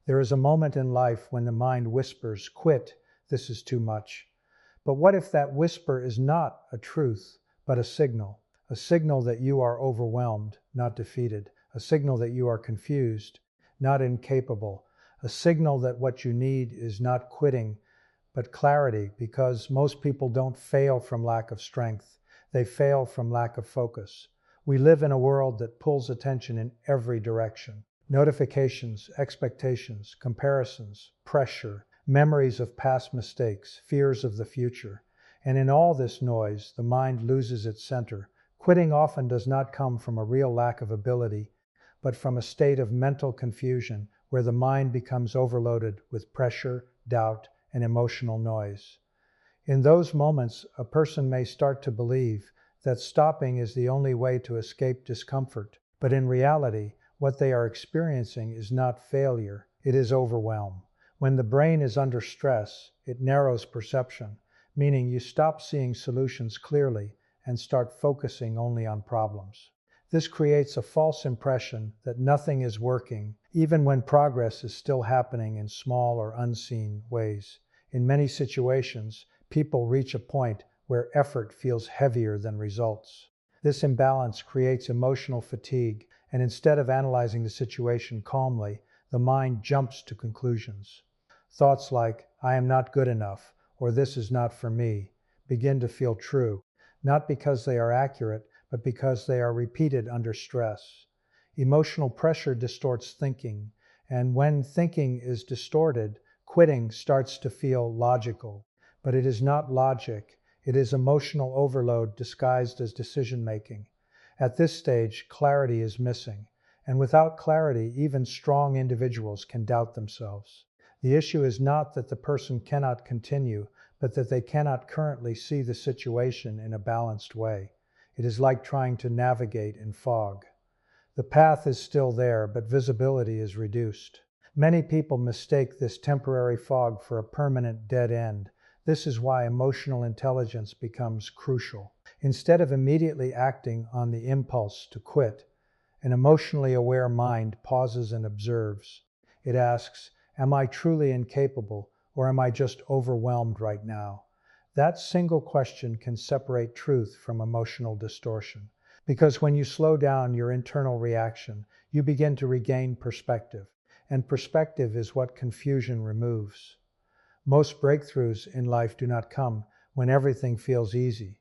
There is a moment in life when the mind whispers, "Quit, this is too much." But what if that whisper is not a truth, but a signal that you are overwhelmed, not defeated, a signal that you are confused, not incapable, a signal that what you need is not quitting, but clarity, because most people don't fail from lack of strength. They fail from lack of focus. We live in a world that pulls attention in every direction. Notifications, expectations, comparisons, pressure, memories of past mistakes, fears of the future. And in all this noise, the mind loses its center. Quitting often does not come from a real lack of ability, but from a state of mental confusion where the mind becomes overloaded with pressure, doubt, and emotional noise. In those moments, a person may start to believe that stopping is the only way to escape discomfort, but in reality, what they are experiencing is not failure, it is overwhelm. When the brain is under stress, it narrows perception, meaning you stop seeing solutions clearly and start focusing only on problems. This creates a false impression that nothing is working, even when progress is still happening in small or unseen ways. In many situations, people reach a point where effort feels heavier than results. This imbalance creates emotional fatigue, and instead of analyzing the situation calmly, the mind jumps to conclusions. Thoughts like, "I am not good enough," or "this is not for me," begin to feel true, not because they are accurate, but because they are repeated under stress. Emotional pressure distorts thinking, and when thinking is distorted, quitting starts to feel logical. But it is not logic, it is emotional overload disguised as decision-making. At this stage, clarity is missing, and without clarity, even strong individuals can doubt themselves. The issue is not that the person cannot continue, but that they cannot currently see the situation in a balanced way. It is like trying to navigate in fog. The path is still there, but visibility is reduced. Many people mistake this temporary fog for a permanent dead end. This is why emotional intelligence becomes crucial. Instead of immediately acting on the impulse to quit, an emotionally aware mind pauses and observes. It asks, "Am I truly incapable, or am I just overwhelmed right now?" That single question can separate truth from emotional distortion. Because when you slow down your internal reaction, you begin to regain perspective. And perspective is what confusion removes. Most breakthroughs in life do not come when everything feels easy.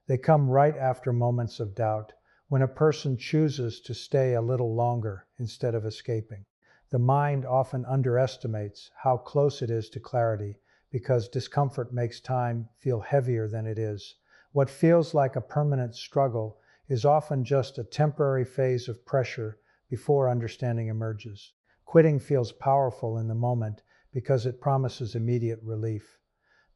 They come right after moments of doubt, when a person chooses to stay a little longer instead of escaping. The mind often underestimates how close it is to clarity because discomfort makes time feel heavier than it is. What feels like a permanent struggle is often just a temporary phase of pressure before understanding emerges. Quitting feels powerful in the moment because it promises immediate relief.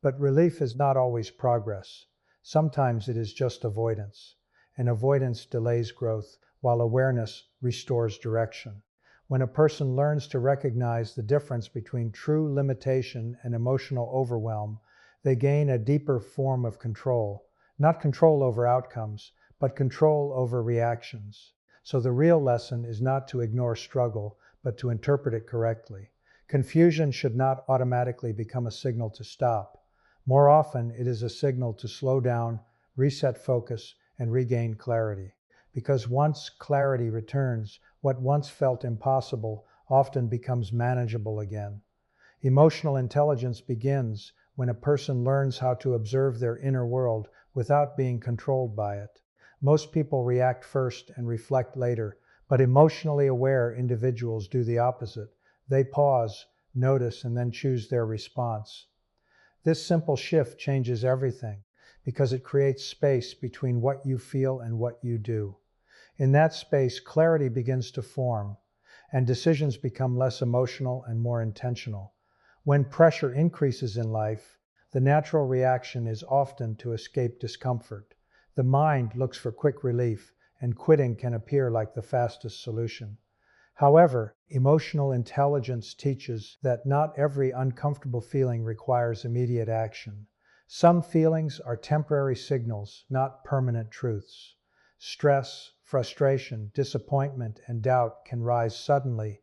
But relief is not always progress. Sometimes it is just avoidance, and avoidance delays growth, while awareness restores direction. When a person learns to recognize the difference between true limitation and emotional overwhelm, they gain a deeper form of control, not control over outcomes, but control over reactions. So the real lesson is not to ignore struggle, but to interpret it correctly. Confusion should not automatically become a signal to stop. More often, it is a signal to slow down, reset focus, and regain clarity. Because once clarity returns, what once felt impossible often becomes manageable again. Emotional intelligence begins when a person learns how to observe their inner world without being controlled by it. Most people react first and reflect later, but emotionally aware individuals do the opposite. They pause, notice, and then choose their response. This simple shift changes everything because it creates space between what you feel and what you do. In that space, clarity begins to form, and decisions become less emotional and more intentional. When pressure increases in life, the natural reaction is often to escape discomfort. The mind looks for quick relief, and quitting can appear like the fastest solution. However, emotional intelligence teaches that not every uncomfortable feeling requires immediate action. Some feelings are temporary signals, not permanent truths. Stress, frustration, disappointment, and doubt can rise suddenly,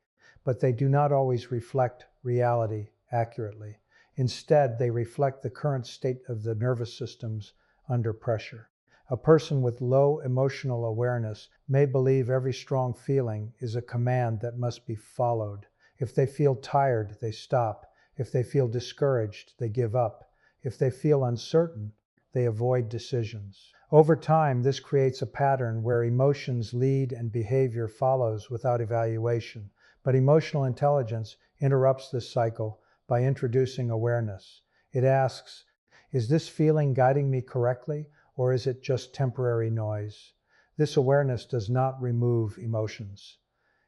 but they do not always reflect reality accurately. Instead, they reflect the current state of the nervous systems under pressure. A person with low emotional awareness may believe every strong feeling is a command that must be followed. If they feel tired, they stop. If they feel discouraged, they give up. If they feel uncertain, they avoid decisions. Over time, this creates a pattern where emotions lead and behavior follows without evaluation. But emotional intelligence interrupts this cycle by introducing awareness. It asks, is this feeling guiding me correctly, or is it just temporary noise? This awareness does not remove emotions.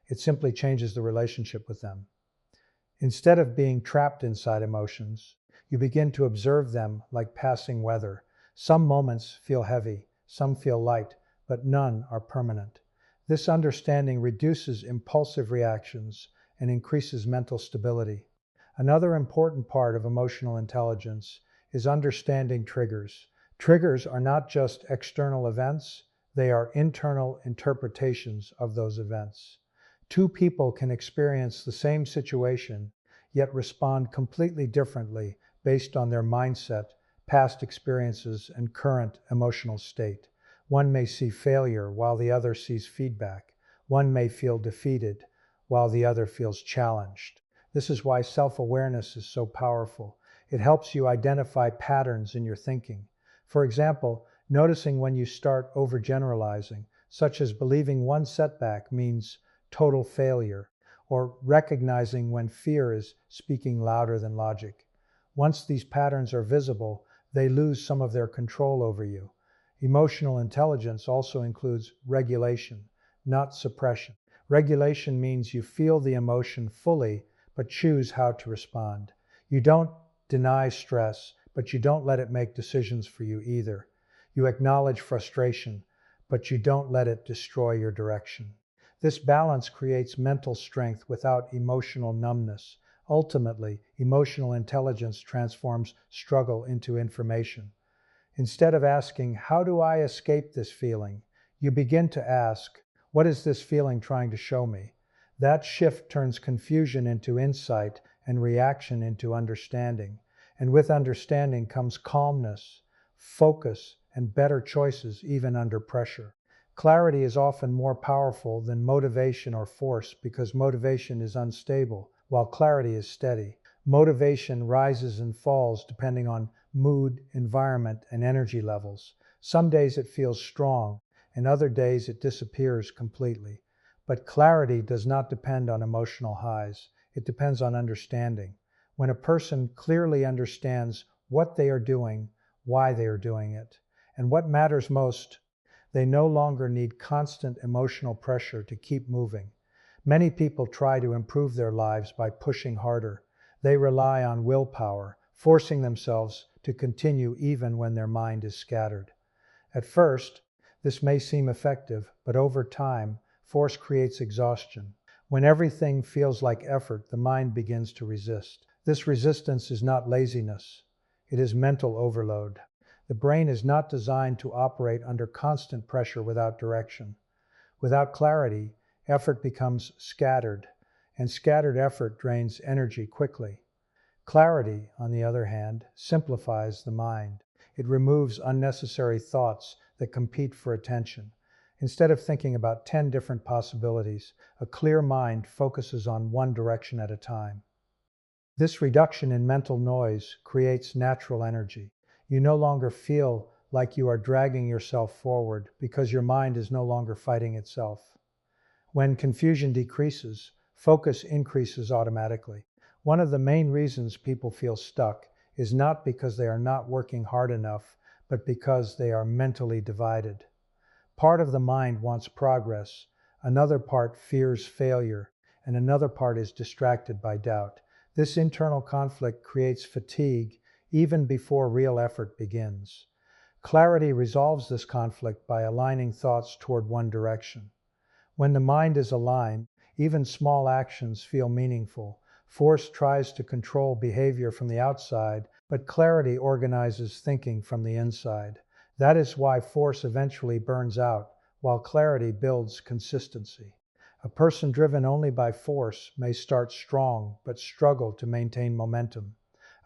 It simply changes the relationship with them. Instead of being trapped inside emotions, you begin to observe them like passing weather. Some moments feel heavy, some feel light, but none are permanent. This understanding reduces impulsive reactions and increases mental stability. Another important part of emotional intelligence is understanding triggers. Triggers are not just external events, they are internal interpretations of those events. Two people can experience the same situation, yet respond completely differently based on their mindset, past experiences, and current emotional state. One may see failure while the other sees feedback. One may feel defeated while the other feels challenged. This is why self-awareness is so powerful. It helps you identify patterns in your thinking. For example, noticing when you start overgeneralizing, such as believing one setback means total failure, or recognizing when fear is speaking louder than logic. Once these patterns are visible, they lose some of their control over you. Emotional intelligence also includes regulation, not suppression. Regulation means you feel the emotion fully, but choose how to respond. You don't deny stress, but you don't let it make decisions for you either. You acknowledge frustration, but you don't let it destroy your direction. This balance creates mental strength without emotional numbness. Ultimately, emotional intelligence transforms struggle into information. Instead of asking, how do I escape this feeling? You begin to ask, what is this feeling trying to show me? That shift turns confusion into insight and reaction into understanding. And with understanding comes calmness, focus, and better choices even under pressure. Clarity is often more powerful than motivation or force because motivation is unstable, while clarity is steady. Motivation rises and falls depending on mood, environment, and energy levels. Some days it feels strong, and other days it disappears completely. But clarity does not depend on emotional highs. It depends on understanding. When a person clearly understands what they are doing, why they are doing it, and what matters most, they no longer need constant emotional pressure to keep moving. Many people try to improve their lives by pushing harder. They rely on willpower, forcing themselves to continue even when their mind is scattered. At first, this may seem effective, but over time, force creates exhaustion. When everything feels like effort, the mind begins to resist. This resistance is not laziness. It is mental overload. The brain is not designed to operate under constant pressure without direction. Without clarity, effort becomes scattered, and scattered effort drains energy quickly. Clarity, on the other hand, simplifies the mind. It removes unnecessary thoughts that compete for attention. Instead of thinking about 10 different possibilities, a clear mind focuses on one direction at a time. This reduction in mental noise creates natural energy. You no longer feel like you are dragging yourself forward because your mind is no longer fighting itself. When confusion decreases, focus increases automatically. One of the main reasons people feel stuck is not because they are not working hard enough, but because they are mentally divided. Part of the mind wants progress, another part fears failure, and another part is distracted by doubt. This internal conflict creates fatigue even before real effort begins. Clarity resolves this conflict by aligning thoughts toward one direction. When the mind is aligned, even small actions feel meaningful. Force tries to control behavior from the outside, but clarity organizes thinking from the inside. That is why force eventually burns out, while clarity builds consistency. A person driven only by force may start strong but struggle to maintain momentum.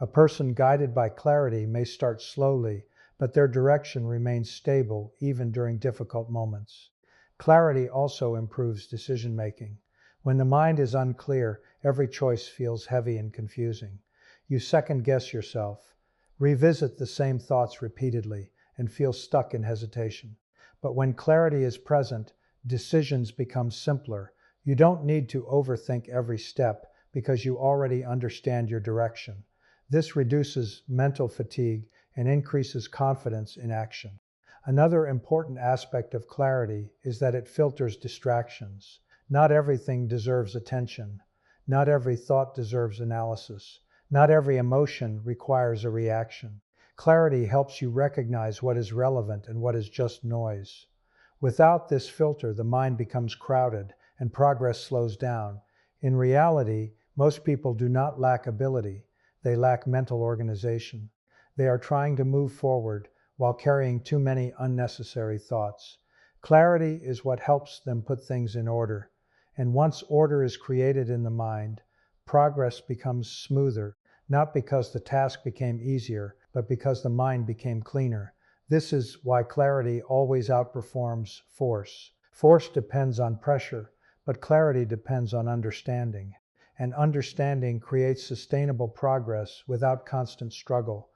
A person guided by clarity may start slowly, but their direction remains stable even during difficult moments. Clarity also improves decision making. When the mind is unclear, every choice feels heavy and confusing. You second guess yourself, revisit the same thoughts repeatedly, and feel stuck in hesitation. But when clarity is present, decisions become simpler. You don't need to overthink every step because you already understand your direction. This reduces mental fatigue and increases confidence in action. Another important aspect of clarity is that it filters distractions. Not everything deserves attention. Not every thought deserves analysis. Not every emotion requires a reaction. Clarity helps you recognize what is relevant and what is just noise. Without this filter, the mind becomes crowded and progress slows down. In reality, most people do not lack ability. They lack mental organization. They are trying to move forward while carrying too many unnecessary thoughts. Clarity is what helps them put things in order. And once order is created in the mind, progress becomes smoother, not because the task became easier, but because the mind became cleaner. This is why clarity always outperforms force. Force depends on pressure, but clarity depends on understanding. And understanding creates sustainable progress without constant struggle.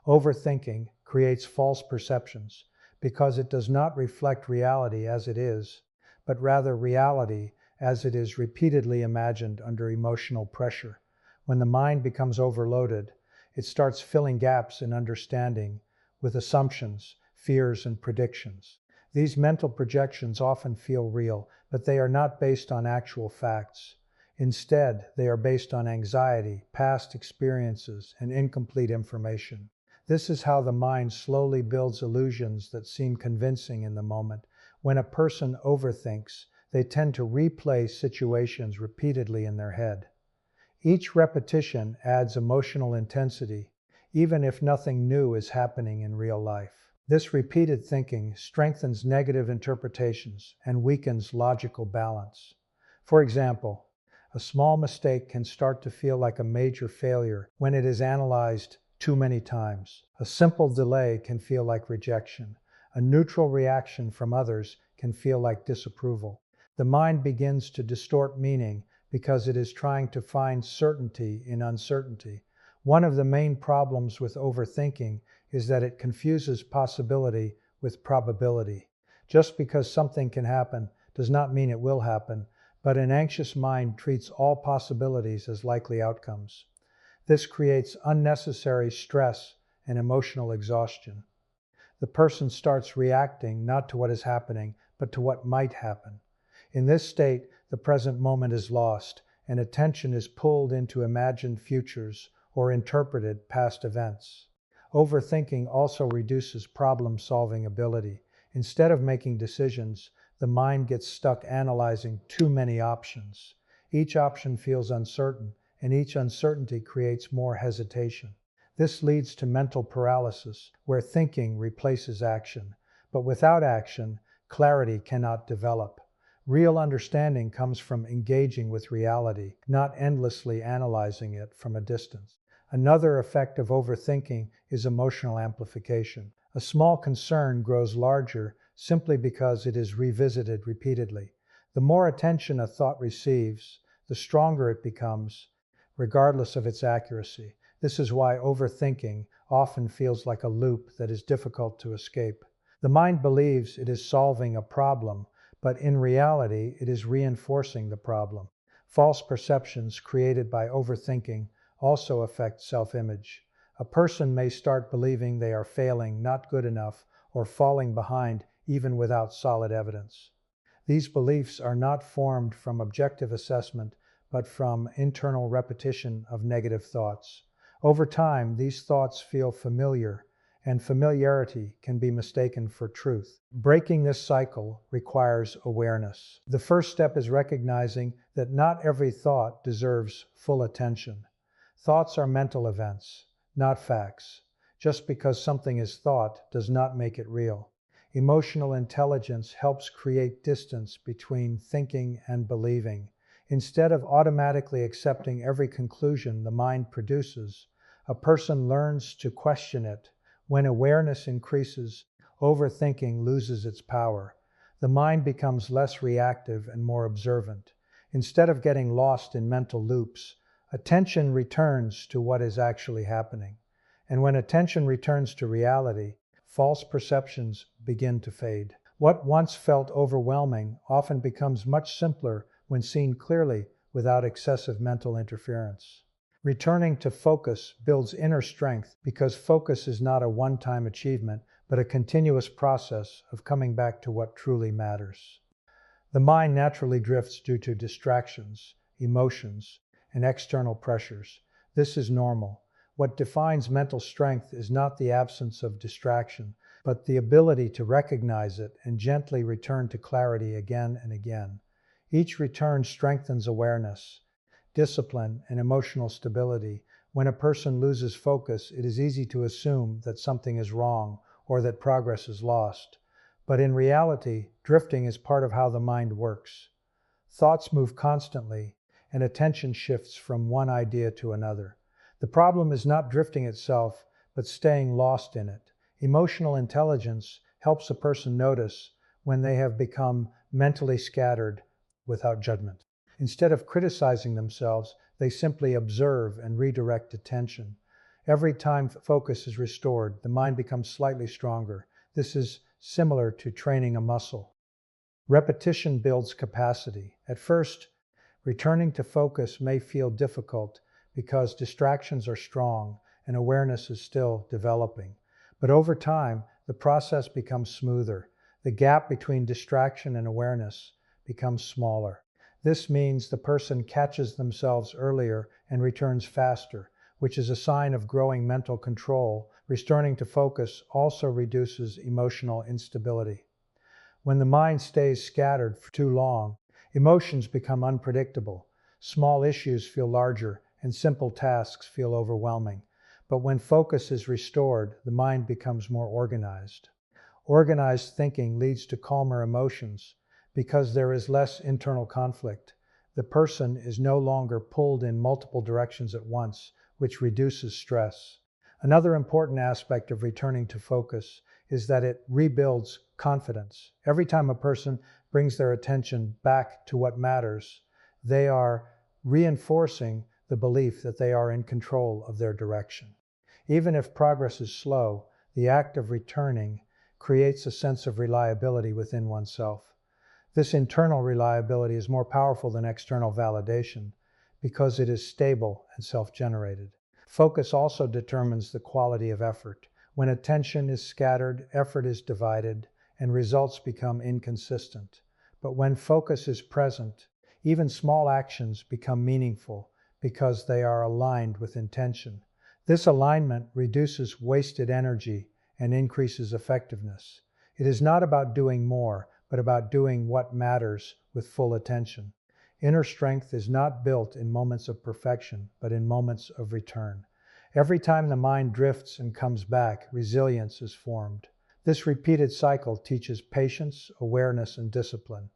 Overthinking creates false perceptions because it does not reflect reality as it is, but rather reality as it is repeatedly imagined under emotional pressure. When the mind becomes overloaded, it starts filling gaps in understanding with assumptions, fears, and predictions. These mental projections often feel real, but they are not based on actual facts. Instead, they are based on anxiety, past experiences, and incomplete information. This is how the mind slowly builds illusions that seem convincing in the moment. When a person overthinks, they tend to replay situations repeatedly in their head. Each repetition adds emotional intensity, even if nothing new is happening in real life. This repeated thinking strengthens negative interpretations and weakens logical balance. For example, a small mistake can start to feel like a major failure when it is analyzed too many times. A simple delay can feel like rejection. A neutral reaction from others can feel like disapproval. The mind begins to distort meaning because it is trying to find certainty in uncertainty. One of the main problems with overthinking is that it confuses possibility with probability. Just because something can happen does not mean it will happen, but an anxious mind treats all possibilities as likely outcomes. This creates unnecessary stress and emotional exhaustion. The person starts reacting not to what is happening, but to what might happen. In this state, the present moment is lost, and attention is pulled into imagined futures or interpreted past events. Overthinking also reduces problem-solving ability. Instead of making decisions, the mind gets stuck analyzing too many options. Each option feels uncertain, and each uncertainty creates more hesitation. This leads to mental paralysis, where thinking replaces action. But without action, clarity cannot develop. Real understanding comes from engaging with reality, not endlessly analyzing it from a distance. Another effect of overthinking is emotional amplification. A small concern grows larger simply because it is revisited repeatedly. The more attention a thought receives, the stronger it becomes, regardless of its accuracy. This is why overthinking often feels like a loop that is difficult to escape. The mind believes it is solving a problem, but in reality, it is reinforcing the problem. False perceptions created by overthinking also affect self-image. A person may start believing they are failing, not good enough, or falling behind even without solid evidence. These beliefs are not formed from objective assessment, but from internal repetition of negative thoughts. Over time, these thoughts feel familiar, and familiarity can be mistaken for truth. Breaking this cycle requires awareness. The first step is recognizing that not every thought deserves full attention. Thoughts are mental events, not facts. Just because something is thought does not make it real. Emotional intelligence helps create distance between thinking and believing. Instead of automatically accepting every conclusion the mind produces, a person learns to question it. When awareness increases, overthinking loses its power. The mind becomes less reactive and more observant. Instead of getting lost in mental loops, attention returns to what is actually happening. And when attention returns to reality, false perceptions begin to fade. What once felt overwhelming often becomes much simpler when seen clearly without excessive mental interference. Returning to focus builds inner strength because focus is not a one-time achievement, but a continuous process of coming back to what truly matters. The mind naturally drifts due to distractions, emotions, and external pressures. This is normal. What defines mental strength is not the absence of distraction, but the ability to recognize it and gently return to clarity again and again. Each return strengthens awareness, discipline, and emotional stability. When a person loses focus, it is easy to assume that something is wrong or that progress is lost. But in reality, drifting is part of how the mind works. Thoughts move constantly, and attention shifts from one idea to another. The problem is not drifting itself, but staying lost in it. Emotional intelligence helps a person notice when they have become mentally scattered without judgment. Instead of criticizing themselves, they simply observe and redirect attention. Every time focus is restored, the mind becomes slightly stronger. This is similar to training a muscle. Repetition builds capacity. At first, returning to focus may feel difficult because distractions are strong and awareness is still developing. But over time, the process becomes smoother. The gap between distraction and awareness becomes smaller. This means the person catches themselves earlier and returns faster, which is a sign of growing mental control. Returning to focus also reduces emotional instability. When the mind stays scattered for too long, emotions become unpredictable. Small issues feel larger, and simple tasks feel overwhelming. But when focus is restored, the mind becomes more organized. Organized thinking leads to calmer emotions because there is less internal conflict. The person is no longer pulled in multiple directions at once, which reduces stress. Another important aspect of returning to focus is that it rebuilds confidence. Every time a person brings their attention back to what matters, they are reinforcing the belief that they are in control of their direction. Even if progress is slow, the act of returning creates a sense of reliability within oneself. This internal reliability is more powerful than external validation because it is stable and self-generated. Focus also determines the quality of effort. When attention is scattered, effort is divided, and results become inconsistent. But when focus is present, even small actions become meaningful because they are aligned with intention. This alignment reduces wasted energy and increases effectiveness. It is not about doing more, but about doing what matters with full attention. Inner strength is not built in moments of perfection, but in moments of return. Every time the mind drifts and comes back, resilience is formed. This repeated cycle teaches patience, awareness, and discipline.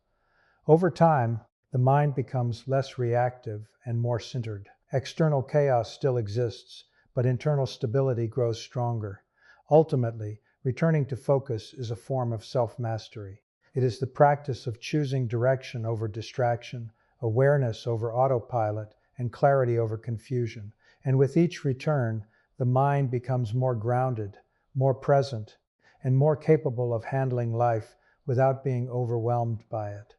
Over time, the mind becomes less reactive and more centered. External chaos still exists, but internal stability grows stronger. Ultimately, returning to focus is a form of self-mastery. It is the practice of choosing direction over distraction, awareness over autopilot, and clarity over confusion. And with each return, the mind becomes more grounded, more present, and more capable of handling life without being overwhelmed by it.